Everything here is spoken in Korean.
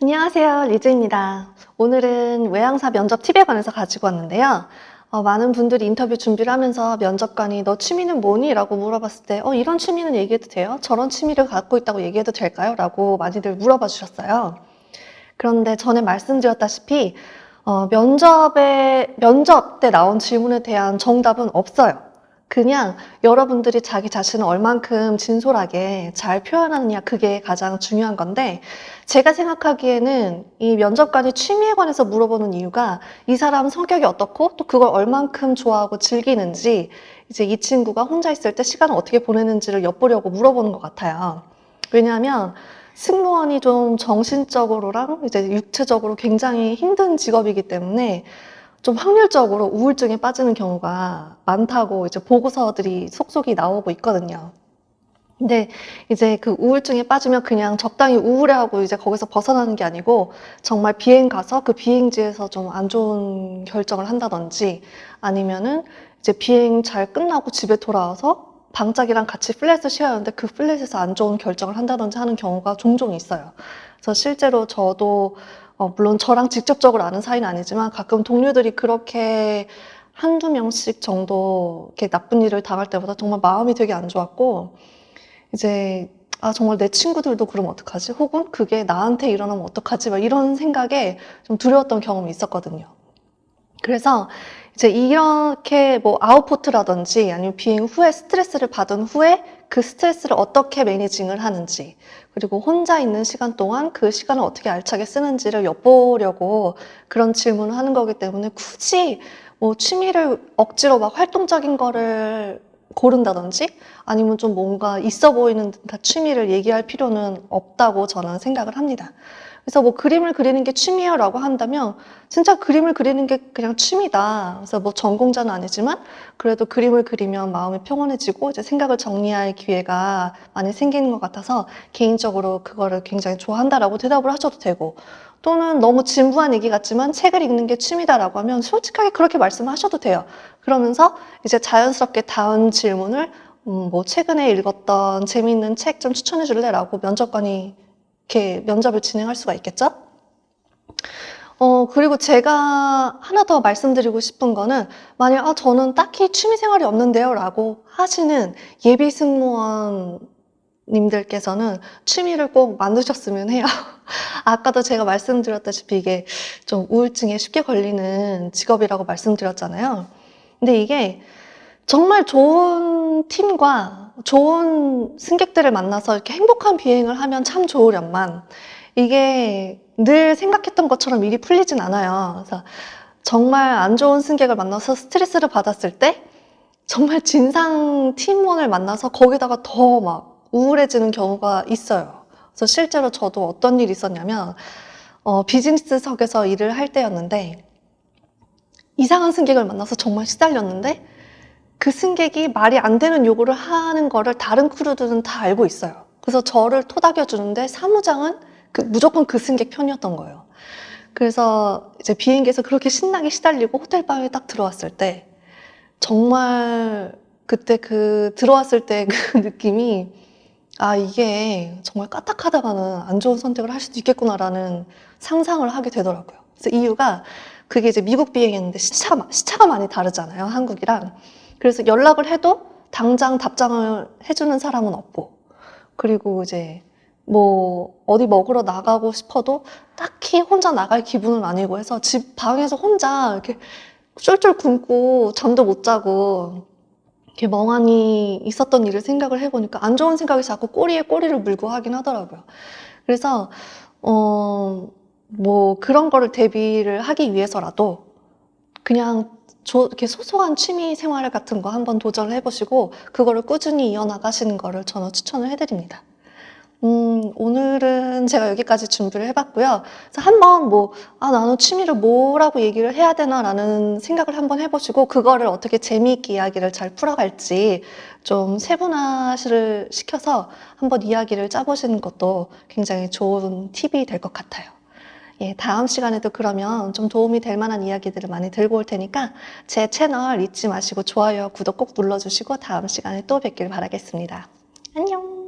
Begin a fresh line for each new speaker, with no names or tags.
안녕하세요, 리즈입니다. 오늘은 외항사 면접 팁에 관해서 가지고 왔는데요. 많은 분들이 인터뷰 준비를 하면서 면접관이 너 취미는 뭐니? 라고 물어봤을 때 이런 취미는 얘기해도 돼요? 저런 취미를 갖고 있다고 얘기해도 될까요? 라고 많이들 물어봐 주셨어요. 그런데 전에 말씀드렸다시피 면접 때 나온 질문에 대한 정답은 없어요. 그냥 여러분들이 자기 자신을 얼만큼 진솔하게 잘 표현하느냐, 그게 가장 중요한 건데, 제가 생각하기에는 이 면접관이 취미에 관해서 물어보는 이유가 이 사람 성격이 어떻고 또 그걸 얼만큼 좋아하고 즐기는지, 이제 이 친구가 혼자 있을 때 시간을 어떻게 보내는지를 엿보려고 물어보는 것 같아요. 왜냐하면 승무원이 좀 정신적으로랑 이제 육체적으로 굉장히 힘든 직업이기 때문에 좀 확률적으로 우울증에 빠지는 경우가 많다고 이제 보고서들이 속속이 나오고 있거든요. 근데 이제 그 우울증에 빠지면 그냥 적당히 우울해하고 이제 거기서 벗어나는 게 아니고, 정말 비행 가서 그 비행지에서 좀 안 좋은 결정을 한다든지, 아니면은 이제 비행 잘 끝나고 집에 돌아와서 방짝이랑 같이 플랫을 쉬어야 하는데 그 플랫에서 안 좋은 결정을 한다든지 하는 경우가 종종 있어요. 그래서 실제로 저도 물론 저랑 직접적으로 아는 사이는 아니지만 가끔 동료들이 그렇게 한두 명씩 정도 이렇게 나쁜 일을 당할 때마다 정말 마음이 되게 안 좋았고, 이제 정말 내 친구들도 그러면 어떡하지? 혹은 그게 나한테 일어나면 어떡하지? 막 이런 생각에 좀 두려웠던 경험이 있었거든요. 그래서 이제 이렇게 뭐 아웃포트라든지 아니면 비행 후에 스트레스를 받은 후에 그 스트레스를 어떻게 매니징을 하는지, 그리고 혼자 있는 시간 동안 그 시간을 어떻게 알차게 쓰는지를 엿보려고 그런 질문을 하는 거기 때문에, 굳이 뭐 취미를 억지로 막 활동적인 거를 고른다든지 아니면 좀 뭔가 있어 보이는 듯한 취미를 얘기할 필요는 없다고 저는 생각을 합니다. 그래서 뭐 그림을 그리는 게 취미예요 라고 한다면 진짜 그림을 그리는 게 그냥 취미다. 그래서 뭐 전공자는 아니지만 그래도 그림을 그리면 마음이 평온해지고 이제 생각을 정리할 기회가 많이 생기는 것 같아서 개인적으로 그거를 굉장히 좋아한다라고 대답을 하셔도 되고, 또는 너무 진부한 얘기 같지만 책을 읽는 게 취미다라고 하면 솔직하게 그렇게 말씀하셔도 돼요. 그러면서 이제 자연스럽게 다음 질문을 뭐 최근에 읽었던 재미있는 책 좀 추천해 줄래? 라고 면접관이 이렇게 면접을 진행할 수가 있겠죠? 그리고 제가 하나 더 말씀드리고 싶은 거는, 만약 저는 딱히 취미 생활이 없는데요 라고 하시는 예비 승무원 님들께서는 취미를 꼭 만드셨으면 해요. 아까도 제가 말씀드렸다시피 이게 좀 우울증에 쉽게 걸리는 직업이라고 말씀드렸잖아요. 근데 이게 정말 좋은 팀과 좋은 승객들을 만나서 이렇게 행복한 비행을 하면 참 좋으련만, 이게 늘 생각했던 것처럼 일이 풀리진 않아요. 그래서 정말 안 좋은 승객을 만나서 스트레스를 받았을 때 정말 진상 팀원을 만나서 거기다가 더 막 우울해지는 경우가 있어요. 그래서 실제로 저도 어떤 일이 있었냐면 비즈니스석에서 일을 할 때였는데, 이상한 승객을 만나서 정말 시달렸는데 그 승객이 말이 안 되는 요구를 하는 거를 다른 크루들은 다 알고 있어요. 그래서 저를 토닥여 주는데 사무장은 무조건 그 승객 편이었던 거예요. 그래서 이제 비행기에서 그렇게 신나게 시달리고 호텔방에 딱 들어왔을 때 정말 그때 들어왔을 때 그 느낌이, 이게 정말 까딱하다가는 안 좋은 선택을 할 수도 있겠구나라는 상상을 하게 되더라고요. 그래서 이유가, 그게 이제 미국 비행이었는데 시차가 많이 다르잖아요, 한국이랑. 그래서 연락을 해도 당장 답장을 해주는 사람은 없고, 그리고 이제 뭐 어디 먹으러 나가고 싶어도 딱히 혼자 나갈 기분은 아니고 해서 집 방에서 혼자 이렇게 쫄쫄 굶고 잠도 못 자고 이렇게 멍하니 있었던 일을 생각을 해보니까 안 좋은 생각이 자꾸 꼬리에 꼬리를 물고 하긴 하더라고요. 그래서 뭐 그런 거를 대비를 하기 위해서라도 그냥 이렇게 소소한 취미 생활 같은 거 한번 도전을 해보시고 그거를 꾸준히 이어나가시는 거를 저는 추천을 해드립니다. 오늘은 제가 여기까지 준비를 해봤고요. 그래서 한번 나는 취미를 뭐라고 얘기를 해야 되나라는 생각을 한번 해보시고, 그거를 어떻게 재미있게 이야기를 잘 풀어갈지 좀 세분화를 시켜서 한번 이야기를 짜보시는 것도 굉장히 좋은 팁이 될 것 같아요. 예, 다음 시간에도 그러면 좀 도움이 될 만한 이야기들을 많이 들고 올 테니까 제 채널 잊지 마시고 좋아요, 구독 꼭 눌러주시고 다음 시간에 또 뵙길 바라겠습니다. 안녕!